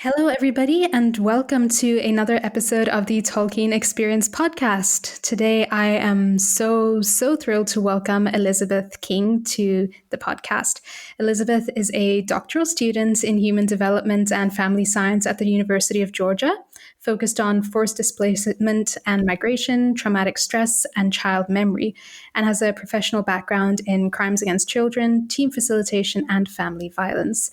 Hello, everybody, and welcome to another episode of the Tolkien Experience podcast. Today, I am so thrilled to welcome Elizabeth King to the podcast. Elizabeth is a doctoral student in human development and family science at the University of Georgia, focused on forced displacement and migration, traumatic stress, and child memory, and has a professional background in crimes against children, team facilitation, and family violence.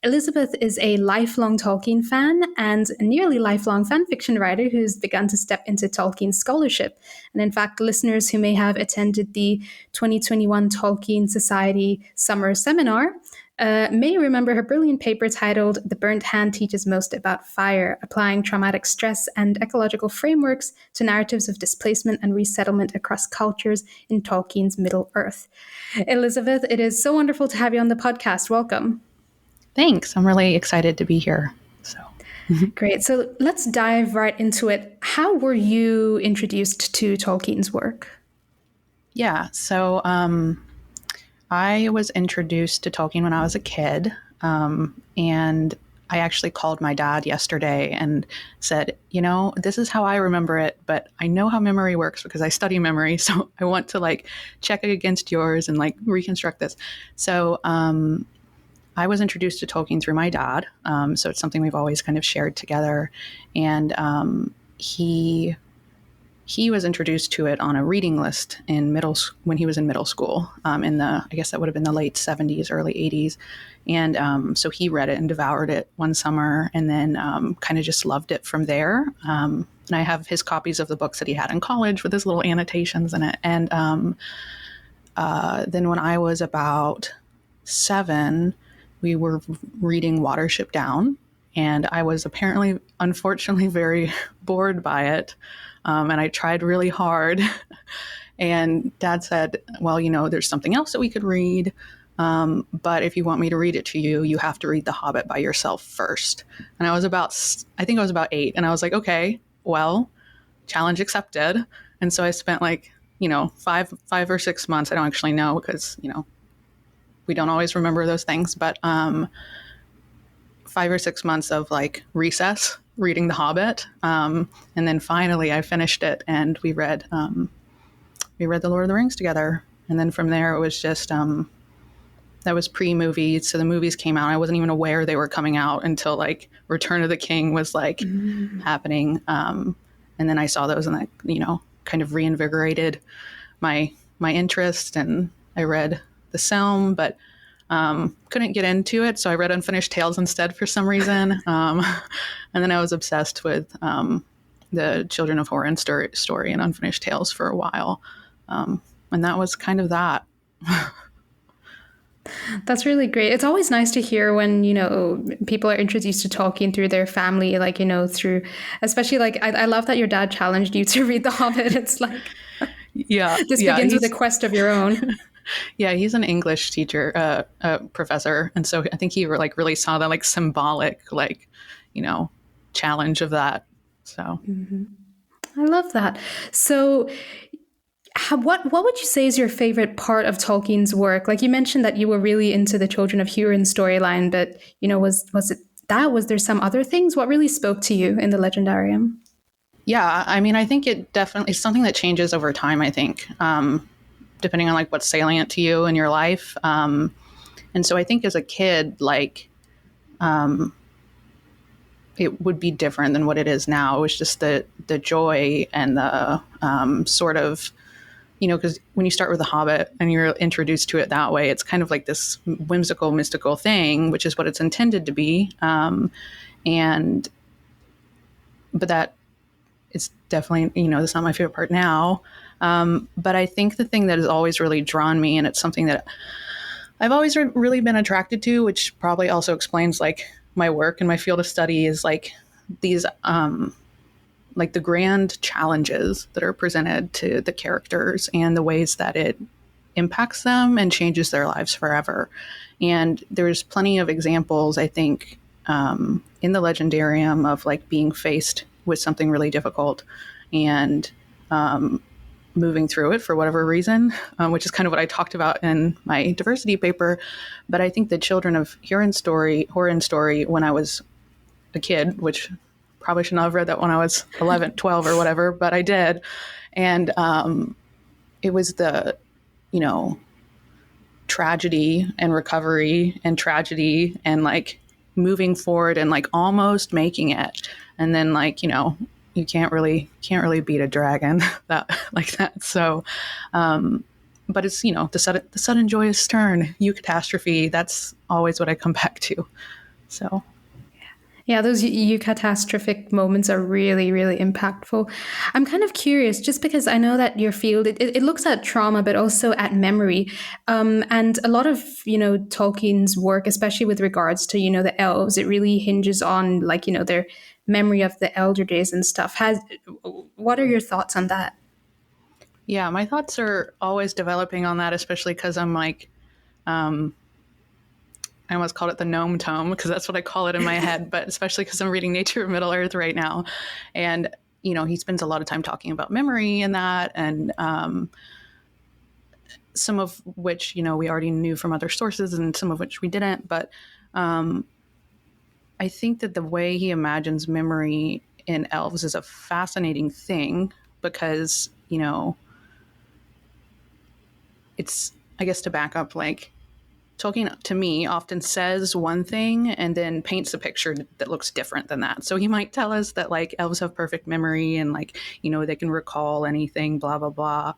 Elizabeth is a lifelong Tolkien fan and a nearly lifelong fan fiction writer who's begun to step into Tolkien scholarship. And in fact, listeners who may have attended the 2021 Tolkien Society Summer Seminar may remember her brilliant paper titled The Burnt Hand Teaches Most About Fire, applying traumatic stress and ecological frameworks to narratives of displacement and resettlement across cultures in Tolkien's Middle-earth. Elizabeth, it is so wonderful to have you on the podcast. Welcome. Thanks. I'm really excited to be here. Great. So let's dive right into it. How were you introduced to Tolkien's work? Yeah. So I was introduced to Tolkien when I was a kid. And I actually called my dad yesterday and said, this is how I remember it, but I know how memory works because I study memory. So I want to check it against yours and reconstruct this. So I was introduced to Tolkien through my dad, so it's something we've always kind of shared together. And he was introduced to it on a reading list when he was in middle school, I guess that would have been the late 70s, early 80s. And so he read it and devoured it one summer, and then kind of just loved it from there. And I have his copies of the books that he had in college with his little annotations in it. And then when I was about 7, we were reading Watership Down, and I was unfortunately, very bored by it. And I tried really hard. And Dad said, well, there's something else that we could read. But if you want me to read it to you, you have to read The Hobbit by yourself first. And I think I was about 8. And I was like, okay, well, challenge accepted. And so I spent 5 or 6 months. I don't actually know because, we don't always remember those things, but 5 or 6 months of recess reading The Hobbit. And then finally I finished it, and we read The Lord of the Rings together. And then from there it was just, that was pre-movie. So the movies came out. I wasn't even aware they were coming out until Return of the King was happening. And then I saw those, and that, kind of reinvigorated my interest, and I read the Selm, but couldn't get into it. So I read Unfinished Tales instead for some reason. And then I was obsessed with the Children of Horin story and Unfinished Tales for a while. And that was kind of that. That's really great. It's always nice to hear when, people are introduced to Tolkien through their family, through, especially I love that your dad challenged you to read The Hobbit. It's this begins with a quest of your own. Yeah, he's an English teacher, professor. And so I think he really saw that symbolic, challenge of that. So I love that. So what would you say is your favorite part of Tolkien's work? You mentioned that you were really into the Children of Hurin storyline, but, was it that? Was there some other things? What really spoke to you in the Legendarium? Yeah, I mean, I think it definitely is something that changes over time, I think. Depending on what's salient to you in your life. And so I think as a kid, it would be different than what it is now. It was just the joy and the sort of, because when you start with The Hobbit and you're introduced to it that way, it's kind of this whimsical, mystical thing, which is what it's intended to be. But that it's definitely, that's not my favorite part now. But I think the thing that has always really drawn me, and it's something that I've always really been attracted to, which probably also explains my work and my field of study, is these the grand challenges that are presented to the characters and the ways that it impacts them and changes their lives forever. And there's plenty of examples, I think, in the Legendarium of being faced with something really difficult and moving through it for whatever reason, which is kind of what I talked about in my diversity paper. But I think the Children of Hurin story, when I was a kid, which probably should not have read that when I was 11, 12 or whatever, but I did. And it was the, you know, tragedy and recovery and tragedy and like moving forward and like almost making it. And then like, you know, you can't really beat a dragon that like that. So, but it's, you know, the sudden joyous turn, eucatastrophe. That's always what I come back to. So. Yeah, those eucatastrophic moments are really, really impactful. I'm kind of curious, just because I know that your field, it looks at trauma, but also at memory. And a lot of, you know, Tolkien's work, especially with regards to, you know, the elves, it really hinges on like, you know, their memory of the elder days and stuff. What are your thoughts on that? Yeah, my thoughts are always developing on that, especially because I'm like, I almost called it the gnome tome because that's what I call it in my head, but especially because I'm reading Nature of Middle Earth right now. And, you know, he spends a lot of time talking about memory and that, and some of which, you know, we already knew from other sources and some of which we didn't. But I think that the way he imagines memory in elves is a fascinating thing because, you know, it's, I guess to back up, like, Tolkien, to me, often says one thing and then paints a picture that looks different than that. So he might tell us that, like, elves have perfect memory and, like, you know, they can recall anything, blah, blah, blah.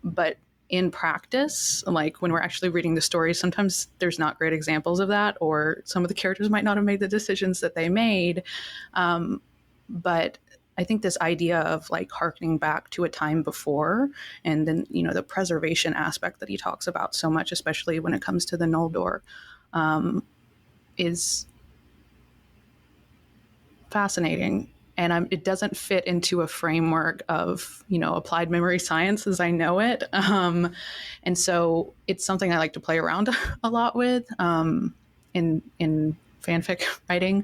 But in practice, like, when we're actually reading the story, sometimes there's not great examples of that, or some of the characters might not have made the decisions that they made. But I think this idea of like harkening back to a time before, and then, you know, the preservation aspect that he talks about so much, especially when it comes to the Noldor, is fascinating. And it doesn't fit into a framework of, you know, applied memory science as I know it. And so it's something I like to play around a lot with in fanfic writing.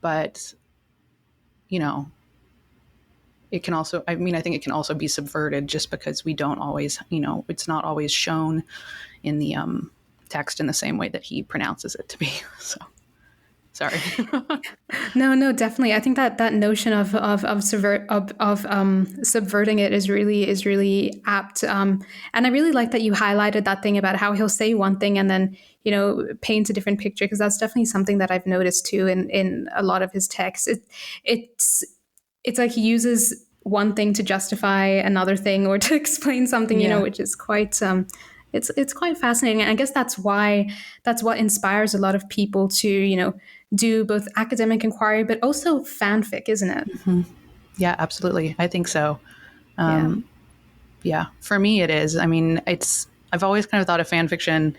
But you know, it can also, I mean, I think it can also be subverted just because we don't always, you know, it's not always shown in the text in the same way that he pronounces it to be. So, sorry. No, definitely. I think that that notion of subverting it is really apt. And I really like that you highlighted that thing about how he'll say one thing and then, you know, paint a different picture, because that's definitely something that I've noticed too in a lot of his texts. It's it's like he uses one thing to justify another thing or to explain something, you know, Yeah. which is quite it's quite fascinating. And I guess that's what inspires a lot of people to, you know, do both academic inquiry but also fanfic, isn't it? Yeah, absolutely. I think so. Yeah. Yeah, for me it is. I mean, I've always kind of thought of fan fiction,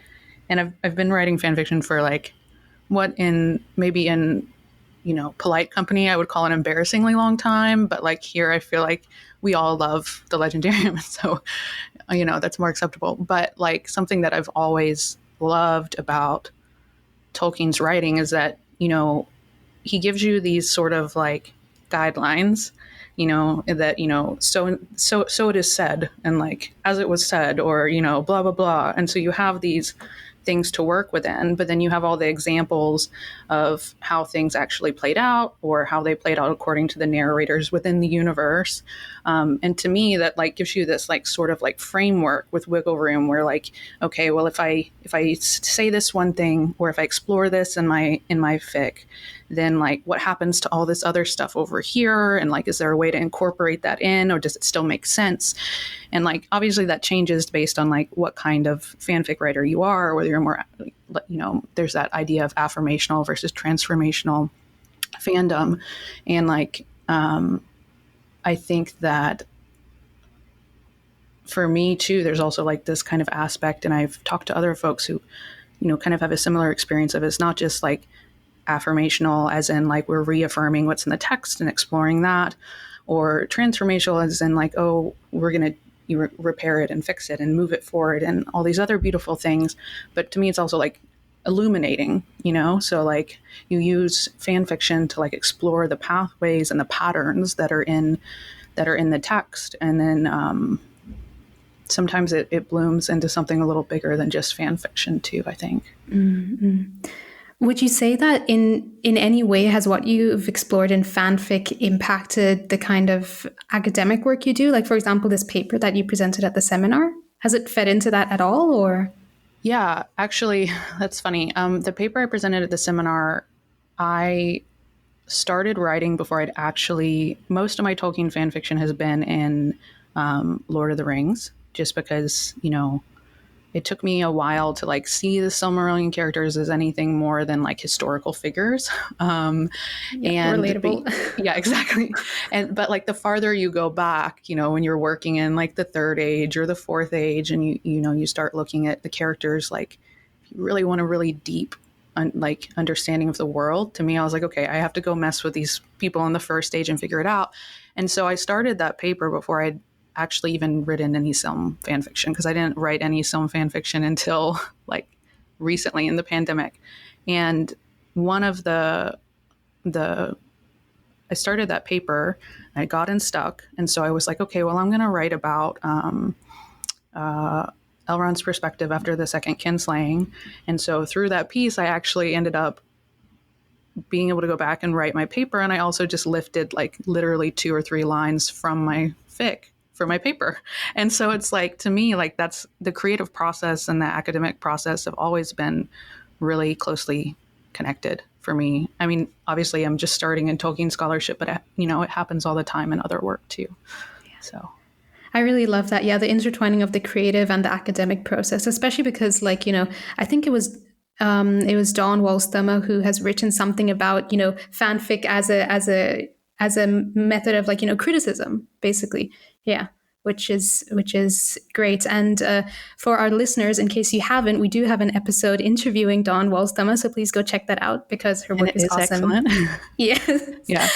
and I've been writing fan fiction for like what in maybe in, you know, polite company I would call an embarrassingly long time, but like here I feel like we all love the Legendarium, so you know that's more acceptable. But like something that I've always loved about Tolkien's writing is that, you know, he gives you these sort of like guidelines, you know, that, you know, so it is said, and like as it was said, or, you know, blah blah blah. And so you have these things to work within, but then you have all the examples of how things actually played out or how they played out according to the narrators within the universe. And to me, that like gives you this like sort of like framework with wiggle room where like, okay, well, if I say this one thing, or if I explore this in my fic, then like what happens to all this other stuff over here, and like is there a way to incorporate that in, or does it still make sense? And like obviously that changes based on like what kind of fanfic writer you are, or whether you're more, you know, there's that idea of affirmational versus transformational fandom. And like I think that for me too, there's also like this kind of aspect, and I've talked to other folks who, you know, kind of have a similar experience of, it's not just like affirmational as in like we're reaffirming what's in the text and exploring that, or transformational as in like, oh, we're going to repair it and fix it and move it forward and all these other beautiful things. But to me, it's also like illuminating, you know? So like you use fan fiction to like explore the pathways and the patterns that are in the text. And then sometimes it blooms into something a little bigger than just fan fiction too, I think. Mm-hmm. Would you say that in any way has what you've explored in fanfic impacted the kind of academic work you do? Like, for example, this paper that you presented at the seminar, has it fed into that at all, or? Yeah, actually, that's funny. The paper I presented at the seminar, I started writing before I'd actually, most of my Tolkien fan fiction has been in Lord of the Rings, just because, it took me a while to like see the Silmarillion characters as anything more than like historical figures. Yeah, And but, relatable. yeah, exactly. But like the farther you go back, when you're working in like the third age or the fourth age, and you start looking at the characters, like if you really want a really deep like understanding of the world, to me, I was like, okay, I have to go mess with these people in the first stage and figure it out. And so I started that paper before I'd actually even written any Silm fan fiction, because I didn't write any Silm fan fiction until like recently in the pandemic. And one of the I started that paper, I got unstuck, and so I was like, okay, well, I'm going to write about Elrond's perspective after the second kinslaying. And so through that piece, I actually ended up being able to go back and write my paper, and I also just lifted like literally 2 or 3 lines from my fic for my paper. And so it's like, to me, like that's the creative process and the academic process have always been really closely connected for me. I mean, obviously I'm just starting in Tolkien scholarship, but it happens all the time in other work too. So I really love that. Yeah, the intertwining of the creative and the academic process, especially because, like, I think it was Dawn Walsthummer who has written something about fanfic as a method of, like, criticism, basically. Yeah, which is great. And for our listeners, in case you haven't, we do have an episode interviewing Dawn Walsthummer, so please go check that out because her and work it is is awesome. excellent. Yes. Yeah.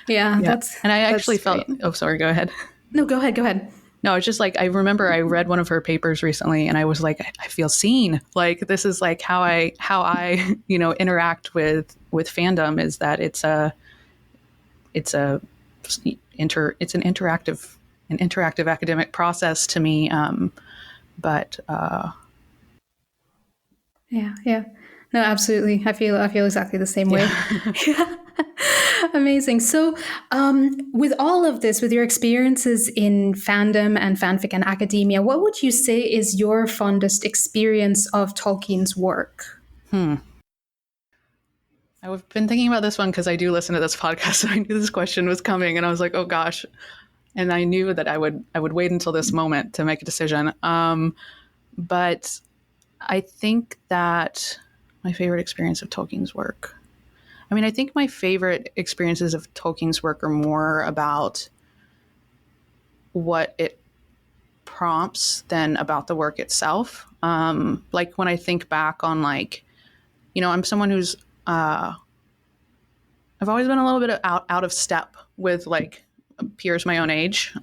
Yeah, Yeah. that's And I actually that's felt, great. oh, sorry, go ahed. No, go ahead. Go ahead. No, it's just like I remember I read one of her papers recently, and I was like, I feel seen. Like this is like how I interact with fandom, is that it's an interactive academic process to me. But Yeah, yeah. No, absolutely. I feel exactly the same way. yeah. Yeah. Amazing. So, with all of this, with your experiences in fandom and fanfic and academia, what would you say is your fondest experience of Tolkien's work? I've been thinking about this one because I do listen to this podcast, so I knew this question was coming, and I was like, oh gosh. And I knew that I would wait until this moment to make a decision. But I think that my favorite experience of Tolkien's work. I mean, I think my favorite experiences of Tolkien's work are more about what it prompts than about the work itself. Like when I think back on I'm someone who's I've always been a little bit out of step with like peers my own age,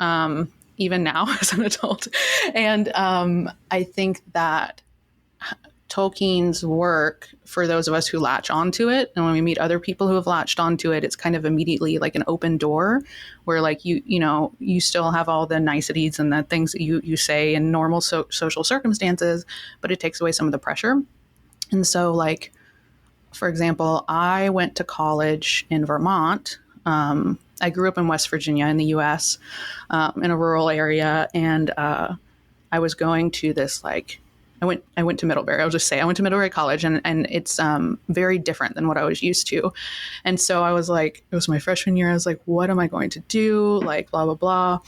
even now as an adult. And I think that Tolkien's work, for those of us who latch onto it, and when we meet other people who have latched onto it, it's kind of immediately like an open door where like you still have all the niceties and the things that you say in normal social circumstances, but it takes away some of the pressure. And so like, for example, I went to college in Vermont. I grew up in West Virginia in the U.S., in a rural area, and I was going to this like I went to Middlebury. I'll just say I went to Middlebury College, and it's very different than what I was used to. And so I was like, it was my freshman year. I was like, what am I going to do? Like, blah blah blah.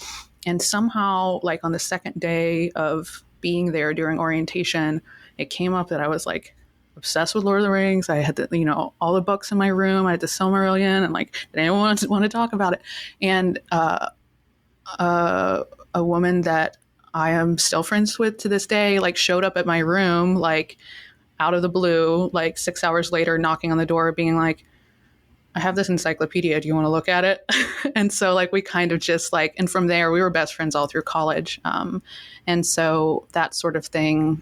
And somehow, like on the second day of being there during orientation, it came up that I was like obsessed with Lord of the Rings. I had all the books in my room. I had the Silmarillion, and like, did anyone want to talk about it? And a woman that I am still friends with to this day, like showed up at my room, like out of the blue, like 6 hours later, knocking on the door, being like, I have this encyclopedia. Do you want to look at it? And so like, we kind of just like, and from there we were best friends all through college. And so that sort of thing,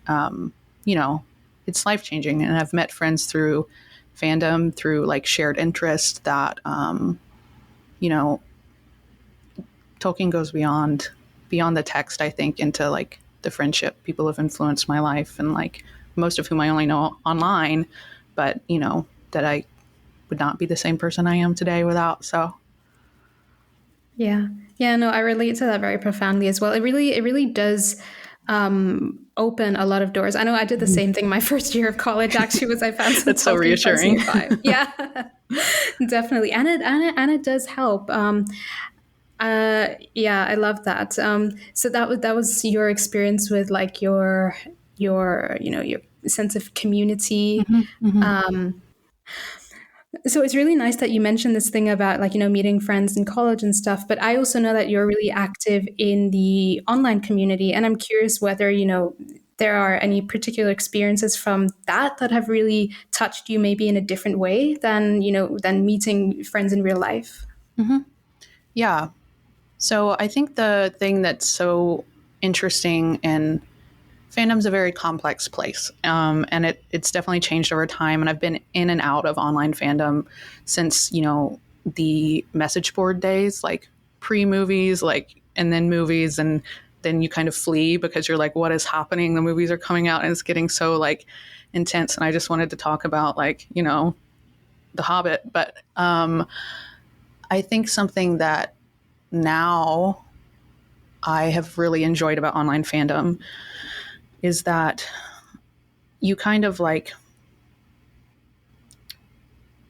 it's life-changing. And I've met friends through fandom, through like shared interest that, Tolkien goes beyond the text, I think, into like the friendship. People have influenced my life, and like most of whom I only know online, but that I would not be the same person I am today without. So Yeah. Yeah, no, I relate to that very profoundly as well. It really does open a lot of doors. I know I did the same thing my first year of college actually was I found some that's so Tolkien friends reassuring. nearby. Yeah. Definitely. And it does help. Yeah, I love that. So that was your experience with like your sense of community. Hmm. Hmm. So it's really nice that you mentioned this thing about like, meeting friends in college and stuff. But I also know that you're really active in the online community. And I'm curious whether, there are any particular experiences from that have really touched you maybe in a different way than meeting friends in real life. Hmm. Yeah. So I think the thing that's so interesting, and fandom's a very complex place, and it's definitely changed over time. And I've been in and out of online fandom since the message board days, like pre-movies, like and then movies, and then you kind of flee because you're like, what is happening? The movies are coming out, and it's getting so like intense. And I just wanted to talk about like The Hobbit, but I think something that now I have really enjoyed about online fandom is that you kind of like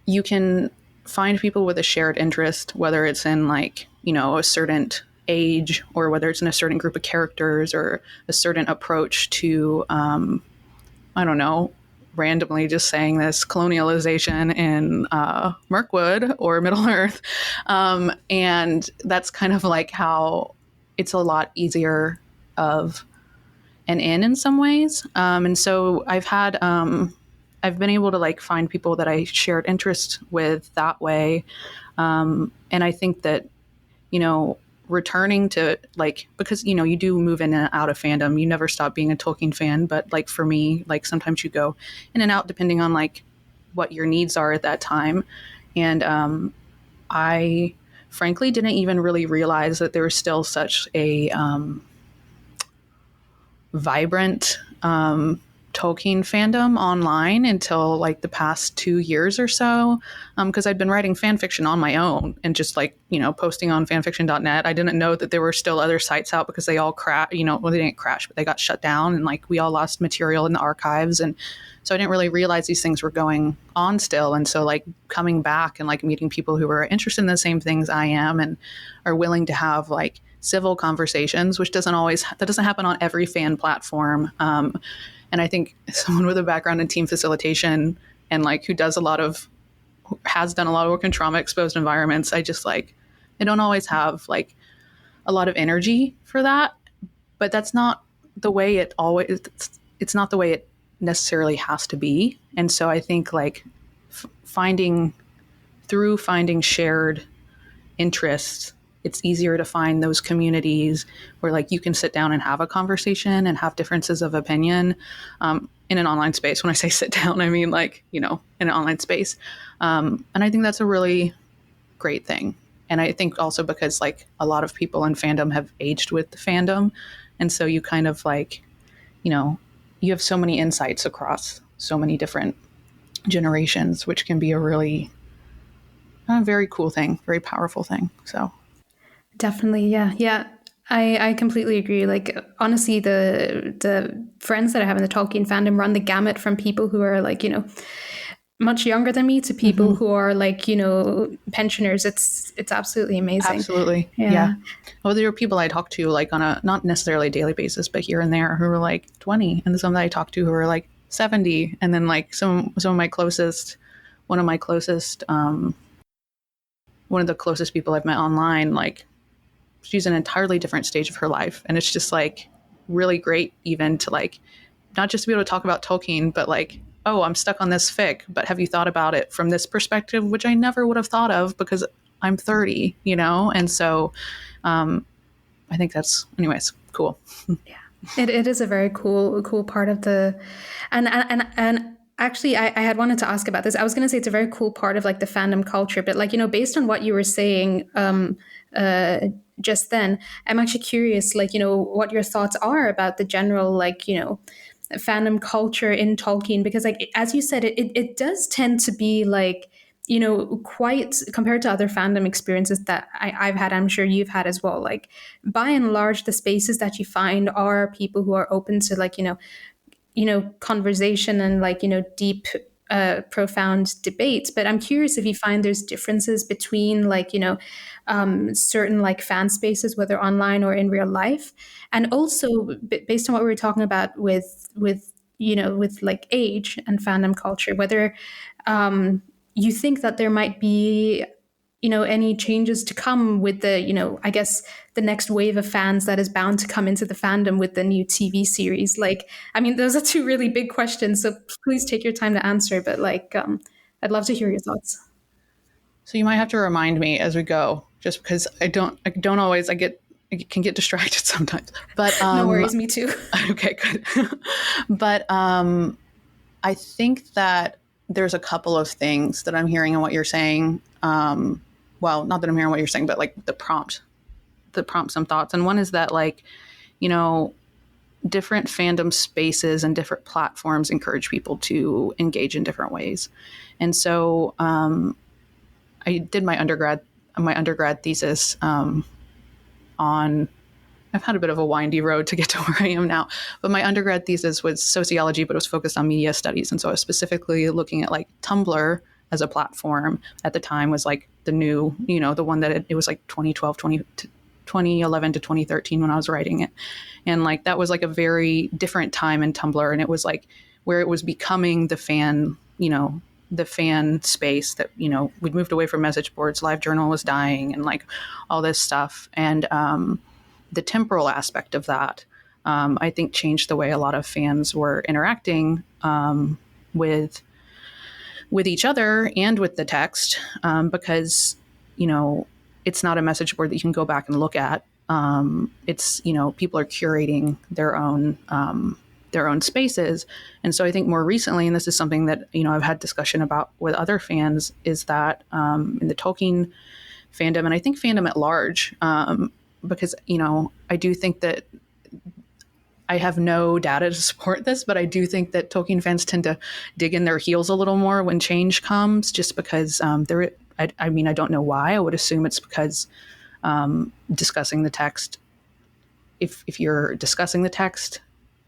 you can find people with a shared interest, whether it's in like a certain age, or whether it's in a certain group of characters, or a certain approach to I don't know, randomly just saying this, colonialization in Mirkwood or Middle Earth. And that's kind of like how it's a lot easier of an in some ways. And so I've been able to like find people that I shared interest with that way. And I think that, you know, returning to like, because, you do move in and out of fandom, you never stop being a Tolkien fan. But like for me, like sometimes you go in and out depending on like what your needs are at that time. And I frankly didn't even really realize that there was still such a vibrant Tolkien fandom online until like the past 2 years or so, because I'd been writing fan fiction on my own and just like posting on fanfiction.net. I didn't know that there were still other sites out because they all crashed. Well, they didn't crash, but they got shut down, and like we all lost material in the archives, and so I didn't really realize these things were going on still. And so like coming back and like meeting people who are interested in the same things I am and are willing to have like civil conversations, which doesn't happen on every fan platform. And I think someone with a background in team facilitation and like who has done a lot of work in trauma exposed environments, I don't always have like a lot of energy for that. But that's not the way it's not the way it necessarily has to be. And so I think like finding shared interests, it's easier to find those communities where like you can sit down and have a conversation and have differences of opinion in an online space. When I say sit down, I mean like in an online space, and I think that's a really great thing. And I think also because like a lot of people in fandom have aged with the fandom, and so you kind of like you have so many insights across so many different generations, which can be a really very cool thing, very powerful thing. So Definitely, yeah, yeah. I completely agree. Like honestly, the friends that I have in the Tolkien fandom run the gamut from people who are like much younger than me to people mm-hmm. who are like pensioners. It's absolutely amazing. Absolutely. Yeah. Yeah, Well, there are people I talk to like on a not necessarily a daily basis, but here and there who are like 20, and some that I talk to who are like 70, and then like some of my closest, one of my closest, one of the closest people I've met online, like she's an entirely different stage of her life, and it's just like really great even to like not just to be able to talk about Tolkien, but like, oh, I'm stuck on this fic, but have you thought about it from this perspective, which I never would have thought of because I'm 30, and so I think that's, anyways, cool. yeah. It is a very cool part of the, and actually I had wanted to ask about this. I was going to say it's a very cool part of like the fandom culture, but like based on what you were saying just then, I'm actually curious, like what your thoughts are about the general like fandom culture in Tolkien, because like as you said, it does tend to be like, you know, quite compared to other fandom experiences that I've had, I'm sure you've had as well. Like by and large, the spaces that you find are people who are open to like, conversation and like, deep, profound debates. But I'm curious if you find there's differences between like, certain like fan spaces, whether online or in real life. And also based on what we were talking about with like age and fandom culture, whether you think that there might be any changes to come with the I guess the next wave of fans that is bound to come into the fandom with the new TV series. Like, I mean, those are two really big questions, so please take your time to answer, but like I'd love to hear your thoughts. So you might have to remind me as we go, just because I don't always, I can get distracted sometimes. But No worries, me too. okay, good. But I think that there's a couple of things that I'm hearing in what you're saying. Well, not that I'm hearing what you're saying, but like the prompt some thoughts. And one is that like, different fandom spaces and different platforms encourage people to engage in different ways. And so I did my undergrad thesis on. I've had a bit of a windy road to get to where I am now, but my undergrad thesis was sociology, but it was focused on media studies. And so I was specifically looking at like Tumblr as a platform at the time was like the new, the one that it was like 2011 to 2013 when I was writing it. And like, that was like a very different time in Tumblr. And it was like where it was becoming the fan space that, we'd moved away from message boards, live journal was dying and like all this stuff. And, the temporal aspect of that, I think, changed the way a lot of fans were interacting with each other and with the text, because it's not a message board that you can go back and look at. It's people are curating their own spaces, and so I think more recently, and this is something that I've had discussion about with other fans, is that in the Tolkien fandom, and I think fandom at large. Because, I do think that I have no data to support this, but I do think that Tolkien fans tend to dig in their heels a little more when change comes, just because I don't know why. I would assume it's because discussing the text, if you're discussing the text,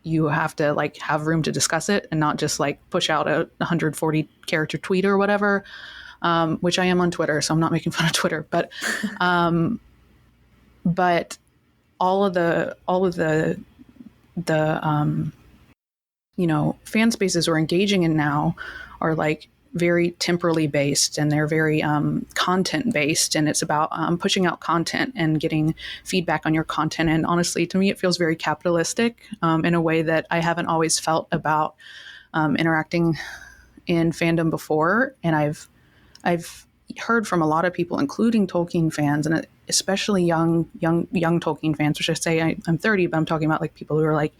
you have to like have room to discuss it and not just like push out a 140 character tweet or whatever, which I am on Twitter, so I'm not making fun of Twitter, but all of the fan spaces we're engaging in now are like very temporally based, and they're very content based, and it's about pushing out content and getting feedback on your content. And honestly, to me, it feels very capitalistic in a way that I haven't always felt about interacting in fandom before. And I've heard from a lot of people, including Tolkien fans, and especially young Tolkien fans, which I say I'm 30, but I'm talking about like people who are like,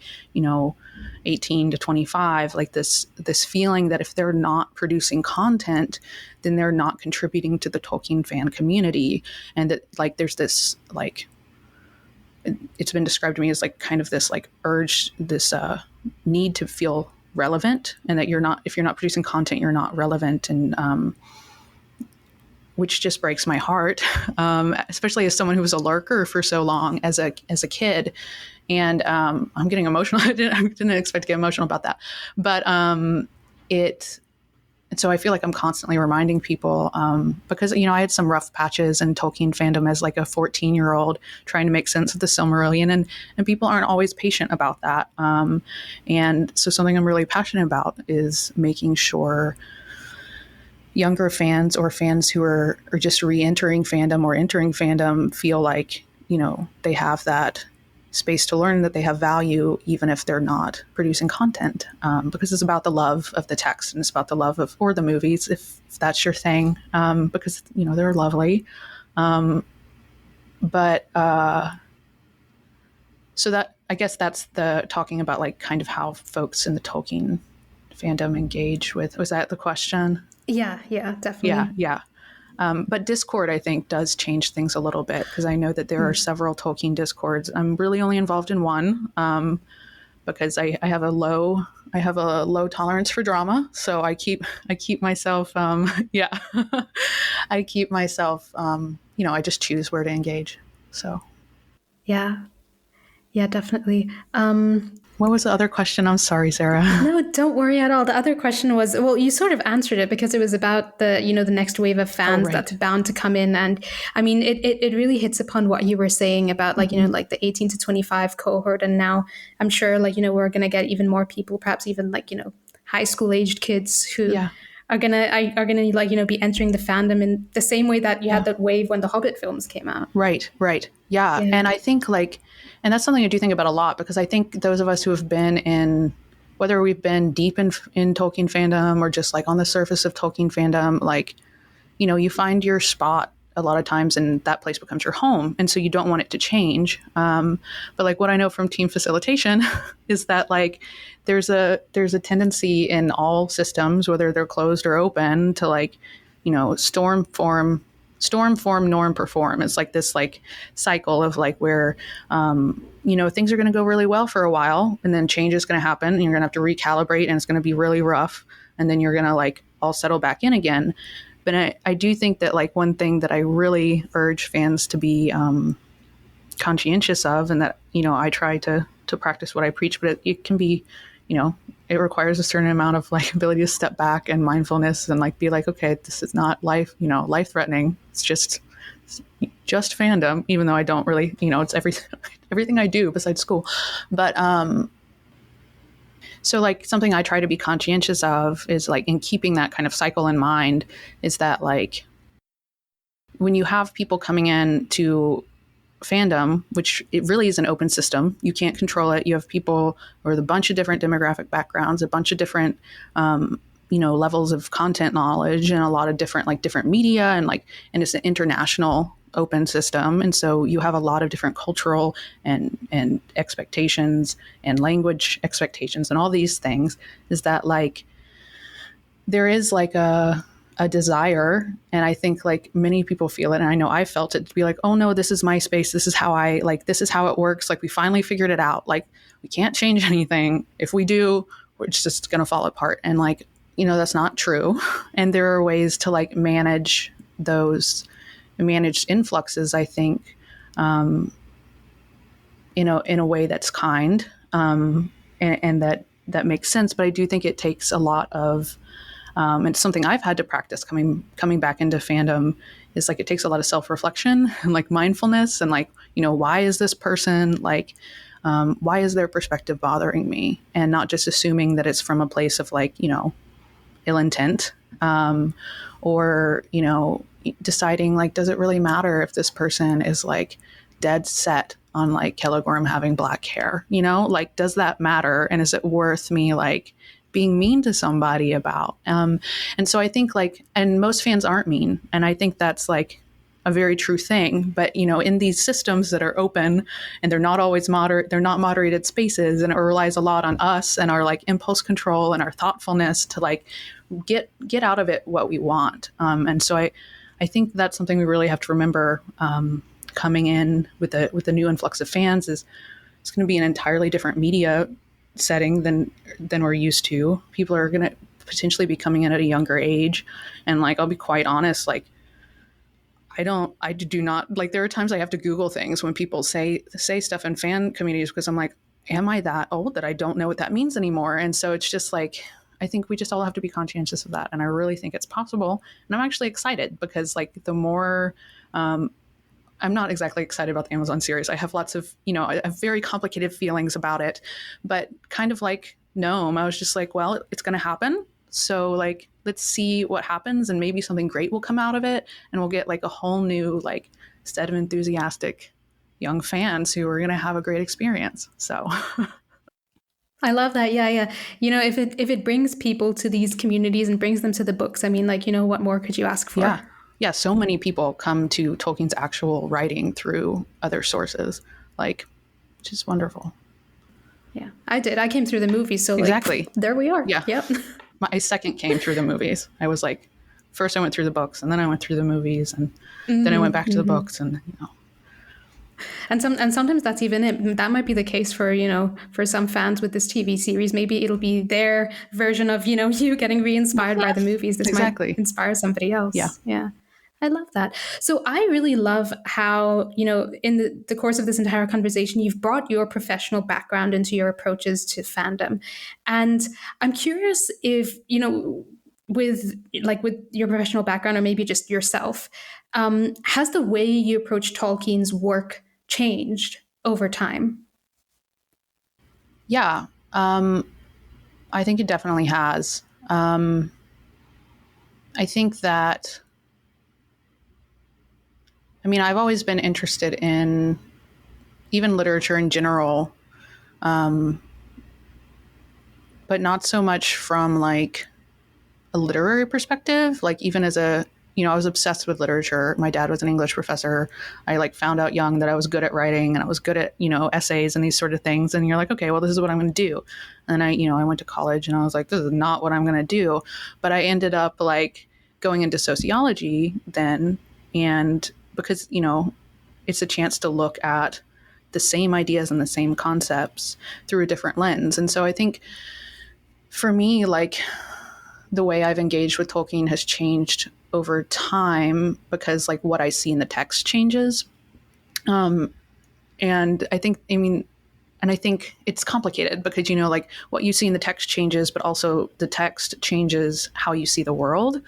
18 to 25, like this feeling that if they're not producing content, then they're not contributing to the Tolkien fan community. And that like, there's this, like, it's been described to me as like kind of this like urge, this need to feel relevant, and that if you're not producing content, you're not relevant. And, which just breaks my heart, especially as someone who was a lurker for so long as a kid. And I'm getting emotional. I didn't expect to get emotional about that. But so I feel like I'm constantly reminding people, because, I had some rough patches in Tolkien fandom as like a 14-year-old trying to make sense of the Silmarillion, and people aren't always patient about that. And so something I'm really passionate about is making sure younger fans or fans who are just re-entering fandom or entering fandom feel like, they have that space to learn, that they have value, even if they're not producing content, because it's about the love of the text, and it's about the love or the movies, if that's your thing, because, they're lovely. But so that, I guess that's the talking about like kind of how folks in the Tolkien fandom engage with, was that the question? Yeah, definitely. Yeah. But Discord, I think, does change things a little bit, because I know that there are several Tolkien Discords. I'm really only involved in one, because I have a low tolerance for drama. So I keep myself, yeah, I keep myself, I just choose where to engage. So. Yeah. Yeah, definitely. What was the other question? I'm sorry, Sarah. No, don't worry at all. The other question was, well, you sort of answered it because it was about the next wave of Oh, fans that's right. bound to come in. And I mean, it really hits upon what you were saying about Mm-hmm. like the 18 to 25 cohort. And now I'm sure we're going to get even more people, perhaps even high school aged kids who Yeah. are gonna be entering the fandom in the same way that you Yeah. had that wave when the Hobbit films came out. Right. Right. Yeah. Yeah. And I think and that's something I do think about a lot, because I think those of us who have been in, whether we've been deep in Tolkien fandom or just like on the surface of Tolkien fandom, you find your spot a lot of times and that place becomes your home. And so you don't want it to change. But like what I know from team facilitation is that there's a tendency in all systems, whether they're closed or open, to storm form norm perform. It's like this cycle of where things are going to go really well for a while, and then change is going to happen and you're going to have to recalibrate, and it's going to be really rough, and then you're going to all settle back in again. But I do think that one thing that I really urge fans to be conscientious of, and that I try to practice what I preach, but it can be, it requires a certain amount of ability to step back and mindfulness and be okay, this is not life threatening. It's just fandom, even though I don't really, it's everything I do besides school. But so something I try to be conscientious of is in keeping that kind of cycle in mind, is that when you have people coming in to fandom, which it really is an open system, you can't control it. You have people with a bunch of different demographic backgrounds, a bunch of different levels of content knowledge, and a lot of different media, and it's an international open system. And so you have a lot of different cultural and expectations and language expectations and all these things. Is that there is a desire, and I think many people feel it, and I know I felt it, to be oh no, this is my space, this is how this is how it works, we finally figured it out, we can't change anything. If we do, we're just going to fall apart. And that's not true. And there are ways to manage those managed influxes, I think, in a way that's kind, and that makes sense. But I do think it takes a lot of, and it's something I've had to practice coming back into fandom, is it takes a lot of self-reflection and mindfulness, and why is this person why is their perspective bothering me, and not just assuming that it's from a place of ill intent, or deciding does it really matter if this person is dead set on Kellegorm having black hair, does that matter, and is it worth me being mean to somebody about. And so I think and most fans aren't mean. And I think that's a very true thing. But, in these systems that are open, and they're not always they're not moderated spaces, and it relies a lot on us and our impulse control and our thoughtfulness to get out of it what we want. And so I think that's something we really have to remember, coming in with a new influx of fans, is it's going to be an entirely different media setting than we're used to. People are going to potentially be coming in at a younger age, and I'll be quite honest, I do not there are times I have to Google things when people say stuff in fan communities, because I'm am I that old that I don't know what that means anymore? And so it's just I think we just all have to be conscientious of that, and I really think it's possible. And I'm actually excited, because the more I'm not exactly excited about the Amazon series. I have lots of, I have very complicated feelings about it, but kind of Gnome, I was just well, it's going to happen. So let's see what happens, and maybe something great will come out of it, and we'll get a whole new set of enthusiastic young fans who are going to have a great experience. So I love that. Yeah, yeah. If it brings people to these communities and brings them to the books, I mean, what more could you ask for? Yeah. Yeah, so many people come to Tolkien's actual writing through other sources, which is wonderful. Yeah, I did. I came through the movies, so exactly. There we are. Yeah. Yep. My second came through the movies. I was first I went through the books, and then I went through the movies, and then I went back to the books, and And sometimes that's even it. That might be the case for, for some fans with this TV series. Maybe it'll be their version of, you getting re-inspired by the movies. This might Exactly. inspire somebody Yeah. else. Yeah. I love that. So I really love how, in the course of this entire conversation, you've brought your professional background into your approaches to fandom. And I'm curious if, with your professional background, or maybe just yourself, has the way you approach Tolkien's work changed over time? Yeah. I think it definitely has. I think that, I've always been interested in even literature in general, but not so much from like a literary perspective. Like even as I was obsessed with literature. My dad was an English professor. I like found out young that I was good at writing and I was good at, essays and these sort of things. And you're like, okay, well, this is what I'm going to do. And I went to college and I was like, this is not what I'm going to do. But I ended up like going into sociology then. And because, it's a chance to look at the same ideas and the same concepts through a different lens. And so I think for me, like the way I've engaged with Tolkien has changed over time because like what I see in the text changes. And I think, and I think it's complicated because, like what you see in the text changes, but also the text changes how you see the world.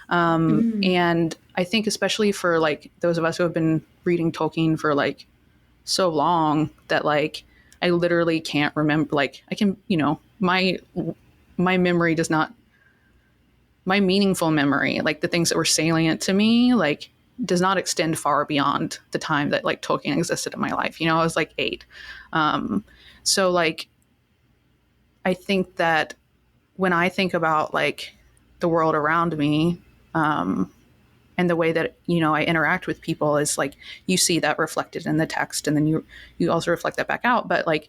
And I think especially for like those of us who have been reading Tolkien for like so long that like I literally can't remember, like I can, my memory does not, my meaningful memory, like the things that were salient to me, like does not extend far beyond the time that like Tolkien existed in my life. I was like 8. So like, I think that when I think about like the world around me, and the way that, I interact with people is like, you see that reflected in the text and then you also reflect that back out. But like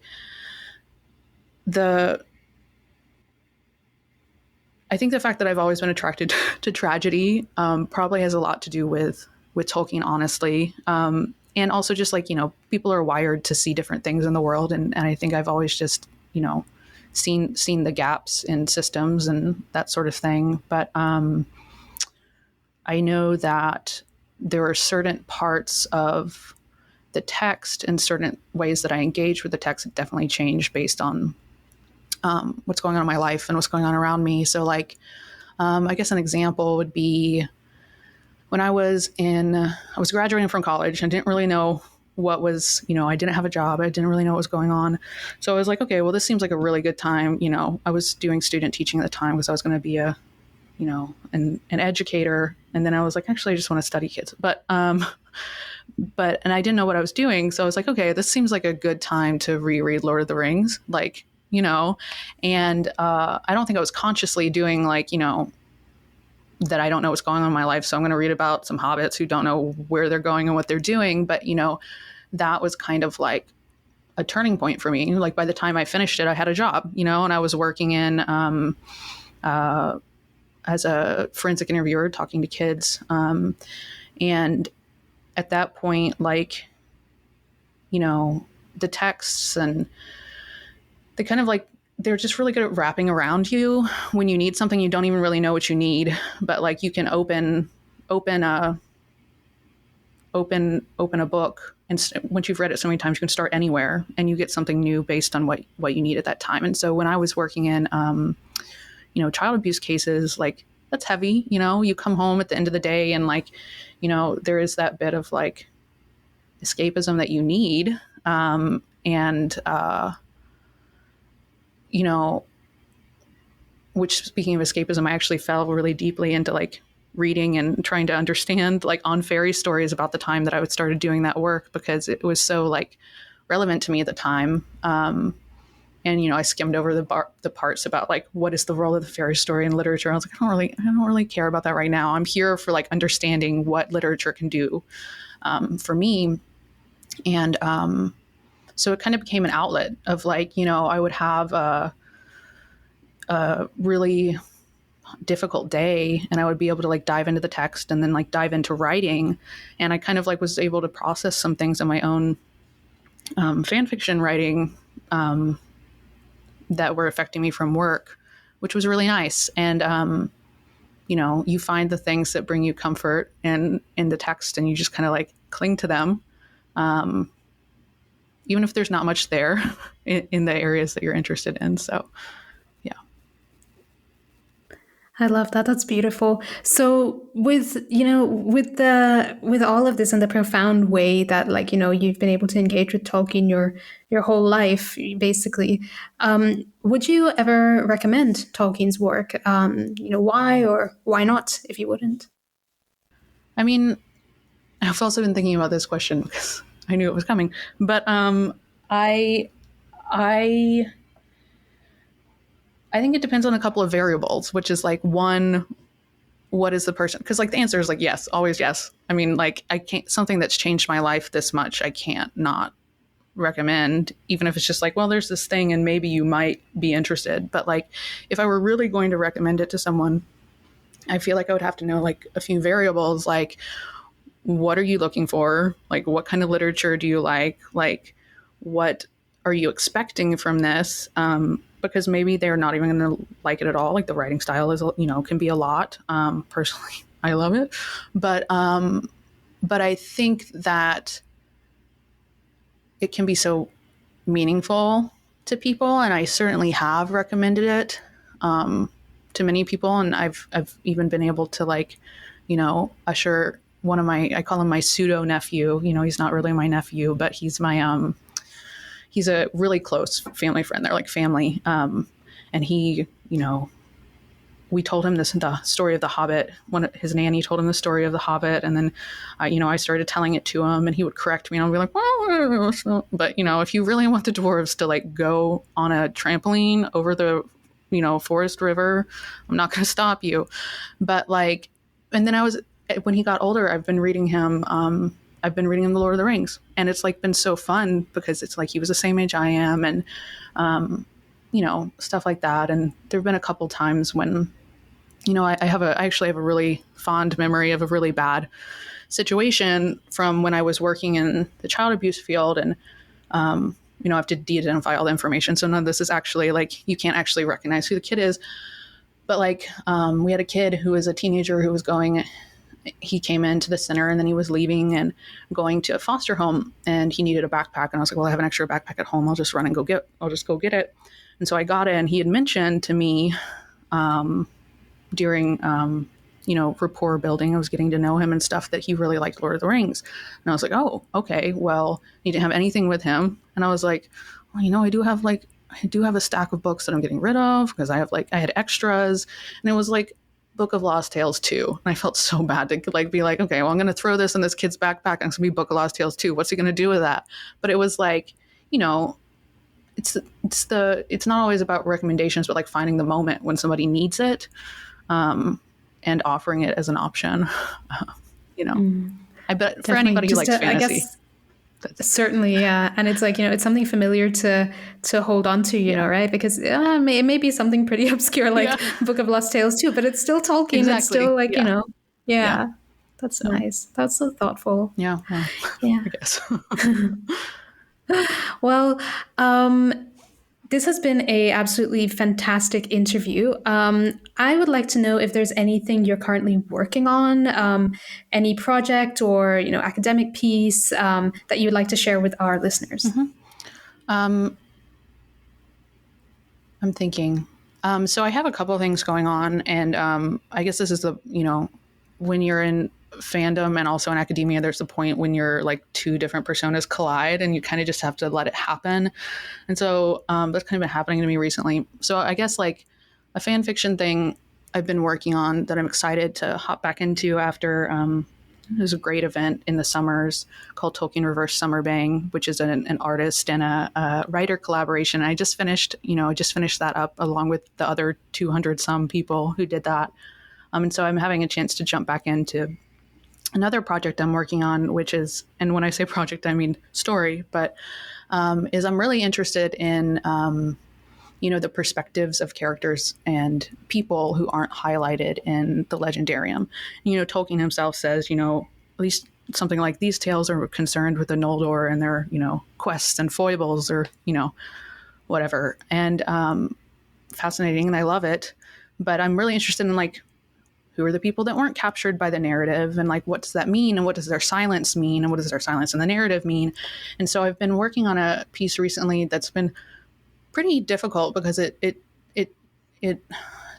I think the fact that I've always been attracted to tragedy probably has a lot to do with Tolkien, honestly. And also just like, people are wired to see different things in the world. And I think I've always just, seen the gaps in systems and that sort of thing. But I know that there are certain parts of the text and certain ways that I engage with the text that definitely change based on what's going on in my life and what's going on around me. So like, I guess an example would be when I was graduating from college. I didn't really know what was, I didn't have a job. I didn't really know what was going on. So I was like, okay, well, this seems like a really good time. I was doing student teaching at the time because I was going to be an educator. And then I was like, actually, I just want to study kids. And I didn't know what I was doing. So I was like, okay, this seems like a good time to reread Lord of the Rings. Like, and I don't think I was consciously doing like, that I don't know what's going on in my life. So I'm going to read about some hobbits who don't know where they're going and what they're doing. But, that was kind of like a turning point for me. Like by the time I finished it, I had a job, and I was working in as a forensic interviewer, talking to kids. And at that point, like, the texts and they kind of like, they're just really good at wrapping around you when you need something. You don't even really know what you need, but like you can open a book, and once you've read it so many times, you can start anywhere and you get something new based on what you need at that time. And so when I was working in child abuse cases, like that's heavy. You come home at the end of the day and like, there is that bit of like escapism that you need. Which, speaking of escapism, I actually fell really deeply into like reading and trying to understand like on fairy stories about the time that I started doing that work, because it was so like relevant to me at the time. And I skimmed over the parts about like what is the role of the fairy story in literature. I was like, I don't really care about that right now. I'm here for like understanding what literature can do for me. And so it kind of became an outlet of like, I would have a really difficult day and I would be able to like dive into the text and then like dive into writing. And I kind of like was able to process some things in my own fan fiction writing that were affecting me from work, which was really nice. And you find the things that bring you comfort in the text, and you just kind of like cling to them, even if there's not much there in the areas that you're interested in. So, yeah. I love that. That's beautiful. So with all of this and the profound way that you've been able to engage with Tolkien your whole life, basically, would you ever recommend Tolkien's work? Why or why not, if you wouldn't? I mean, I've also been thinking about this question because I knew it was coming, but I I I think it depends on a couple of variables, which is like one, what is the person? Because like the answer is like yes, always yes. I mean, like I can't, something that's changed my life this much, I can't not recommend, even if it's just like, well, there's this thing and maybe you might be interested. But like if I were really going to recommend it to someone, I feel like I would have to know like a few variables, like what are you looking for? Like what kind of literature do you like? Like what are you expecting from this? Because maybe they're not even going to like it at all. Like the writing style is, can be a lot. Personally, I love it, but I think that it can be so meaningful to people, and I certainly have recommended it to many people, and I've even been able to like, usher one of my, I call him my pseudo nephew. He's not really my nephew, but he's my he's a really close family friend. They're like family, and he, we told him the story of the Hobbit. His nanny told him the story of the Hobbit, and then, I started telling it to him, and he would correct me, and I'd be like, well, but if you really want the dwarves to like go on a trampoline over the, forest river, I'm not going to stop you. But like, and then when he got older, I've been reading him The Lord of the Rings, and it's like been so fun because it's like he was the same age I am, and stuff like that. And there've been a couple times when I actually have a really fond memory of a really bad situation from when I was working in the child abuse field, and I have to de-identify all the information, so none of this is actually like, you can't actually recognize who the kid is. But like, we had a kid who was a teenager who was he came into the center, and then he was leaving and going to a foster home, and he needed a backpack. And I was like, well, I have an extra backpack at home. I'll just go get it. And so I got it, and he had mentioned to me during, rapport building, I was getting to know him and stuff, that he really liked Lord of the Rings. And I was like, oh, okay, well, he didn't have anything with him. And I was like, well, I do have a stack of books that I'm getting rid of because I had extras. And it was like Book of Lost Tales 2. And I felt so bad to like be like, okay, well, I'm going to throw this in this kid's backpack, and it's going to be Book of Lost Tales 2. What's he going to do with that? But it was like, it's not always about recommendations, but like finding the moment when somebody needs it, and offering it as an option. I bet for anybody who likes fantasy. Certainly, yeah. And it's like, it's something familiar to hold on to, right? Because it may be something pretty obscure like Book of Lost Tales too, but it's still Tolkien. Exactly. It's still like, that's nice. That's so thoughtful. Yeah. Well, yeah. I guess. Well, this has been a absolutely fantastic interview. I would like to know if there's anything you're currently working on, any project or academic piece that you would like to share with our listeners. Mm-hmm. I'm thinking. So I have a couple of things going on, and I guess this is when you're in fandom and also in academia, there's a point when you're like two different personas collide, and you kind of just have to let it happen. And so that's kind of been happening to me recently. So I guess like a fan fiction thing I've been working on that I'm excited to hop back into after there's a great event in the summers called Tolkien Reverse Summer Bang, which is an artist and a writer collaboration. I just finished that up along with the other 200 some people who did that. And so I'm having a chance to jump back into another project I'm working on, which is, and when I say project, I mean story, but is I'm really interested in, the perspectives of characters and people who aren't highlighted in the legendarium. Tolkien himself says, at least something like these tales are concerned with the Noldor and their, quests and foibles or, whatever. And fascinating, and I love it. But I'm really interested in like, who are the people that weren't captured by the narrative, and like, what does that mean, and what does their silence mean, and what does their silence in the narrative mean? And so I've been working on a piece recently that's been pretty difficult because it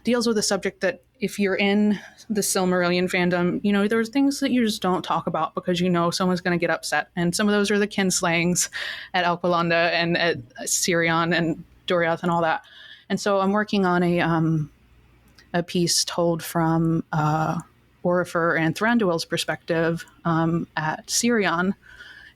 deals with a subject that if you're in the Silmarillion fandom, there's things that you just don't talk about because someone's going to get upset. And some of those are the kinslayings at Alqualanda and at Sirion and Doriath and all that. And so I'm working on a piece told from Orifer and Thranduil's perspective at Sirion,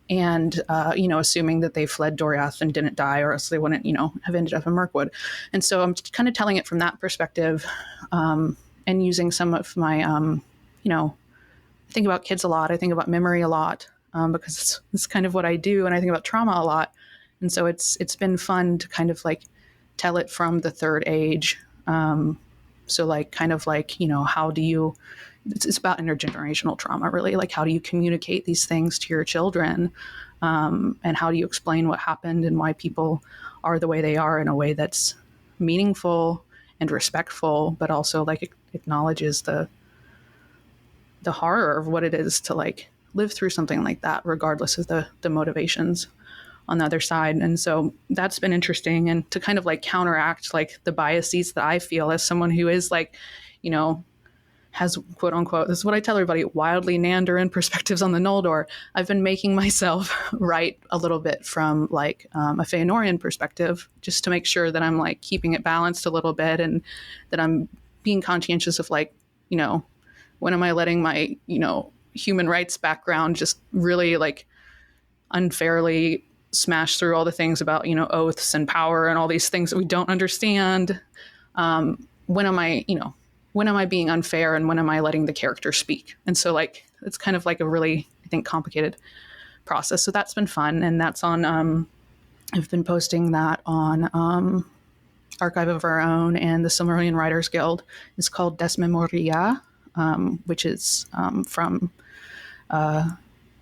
and assuming that they fled Doriath and didn't die, or else they wouldn't, have ended up in Mirkwood. And so I'm kind of telling it from that perspective, and using some of my, I think about kids a lot. I think about memory a lot because it's kind of what I do, and I think about trauma a lot. And so it's been fun to kind of like tell it from the third age. So like kind of like, how do you, it's about intergenerational trauma, really. Like, how do you communicate these things to your children? And how do you explain what happened and why people are the way they are in a way that's meaningful and respectful, but also like acknowledges the horror of what it is to like live through something like that, regardless of the motivations on the other side. And so that's been interesting, and to kind of like counteract like the biases that I feel as someone who is like, has quote unquote, this is what I tell everybody, wildly Nandarin perspectives on the Noldor. I've been making myself write a little bit from like a Feanorian perspective, just to make sure that I'm like keeping it balanced a little bit, and that I'm being conscientious of like, when am I letting my, human rights background just really like unfairly smash through all the things about, oaths and power and all these things that we don't understand. When am I being unfair, and when am I letting the character speak? And so like, it's kind of like a really, I think, complicated process. So that's been fun. And that's on, I've been posting that on Archive of Our Own and the Silmarillion Writers Guild. It's called Des Memoria, which is from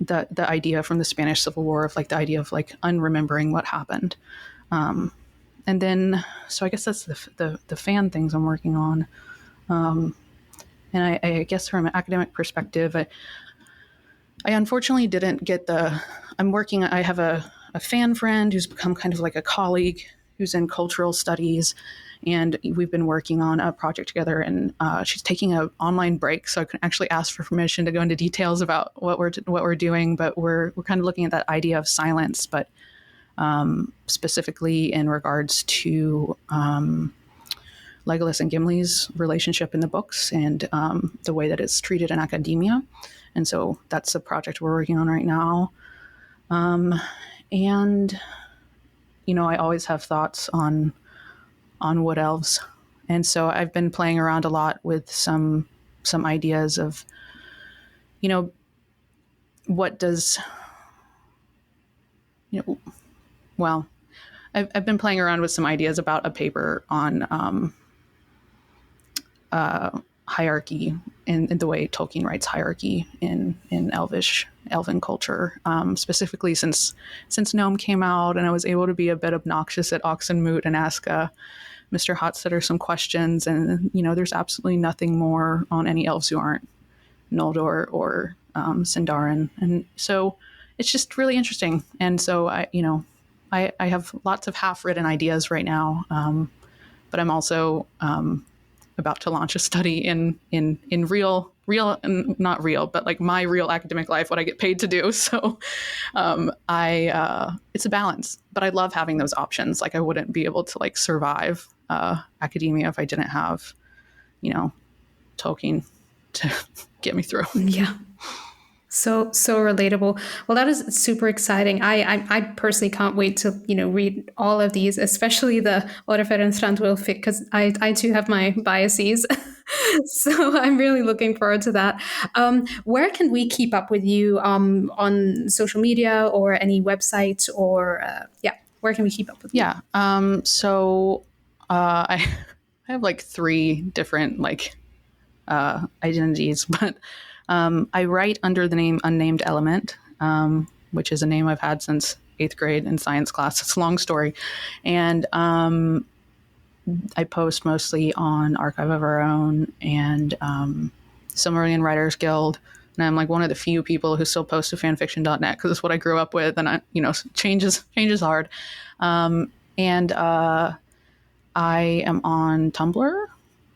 the idea from the Spanish Civil War of like the idea of like unremembering what happened. And then, so I guess that's the fan things I'm working on. And I guess from an academic perspective, I unfortunately didn't get I have a fan friend who's become kind of like a colleague who's in cultural studies, and we've been working on a project together, and she's taking an online break, so I couldn't actually ask for permission to go into details about what we're doing, but we're kind of looking at that idea of silence, but specifically in regards to Legolas and Gimli's relationship in the books, and the way that it's treated in academia. And so that's a project we're working on right now. And, I always have thoughts on wood elves. And so I've been playing around a lot with some ideas of, what does, well, I've been playing around with some ideas about a paper on hierarchy in the way Tolkien writes hierarchy in elven culture, specifically since Gnome came out, and I was able to be a bit obnoxious at Oxenmoot and ask Mr. Hotstetter some questions, and there's absolutely nothing more on any elves who aren't Noldor or Sindarin, and so it's just really interesting. And so I have lots of half-written ideas right now, but I'm also about to launch a study in real, not real, but like my real academic life, what I get paid to do. So it's a balance, but I love having those options. Like, I wouldn't be able to like survive academia if I didn't have, Tolkien to get me through. Yeah. So relatable. Well, that is super exciting. I personally can't wait to read all of these, especially the Orifer and Thranduil fic, because I too have my biases. So I'm really looking forward to that. Where can we keep up with you on social media or any websites, or where can we keep up with you? Yeah. So I have like 3 different like identities, but I write under the name Unnamed Element, which is a name I've had since 8th grade in science class. It's a long story. And I post mostly on Archive of Our Own and Silmarillion Writers Guild. And I'm like one of the few people who still post to fanfiction.net because it's what I grew up with. And change is hard. And I am on Tumblr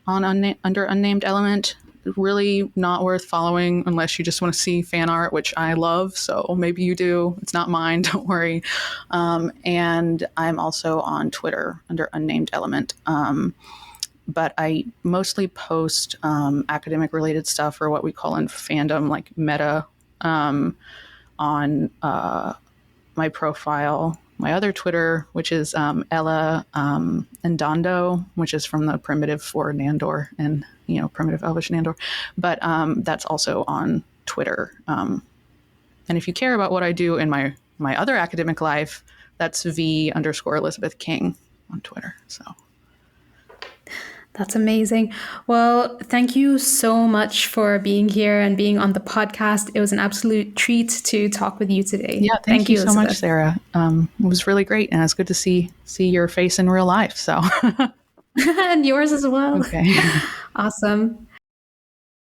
under Unnamed Element. Really not worth following unless you just want to see fan art, which I love. So maybe you do. It's not mine. Don't worry. And I'm also on Twitter under Unnamed Element. But I mostly post academic related stuff, or what we call in fandom like meta, on my profile. My other Twitter, which is Ella and Dondo, which is from the primitive for Nandor and primitive Elvish Nandor, but that's also on Twitter. And if you care about what I do in my other academic life, that's V_Elizabeth King on Twitter. So. That's amazing. Well, thank you so much for being here and being on the podcast. It was an absolute treat to talk with you today. Yeah, thank you so much, Elizabeth. Sarah. It was really great, and it's good to see your face in real life. So, and yours as well. Okay. Awesome.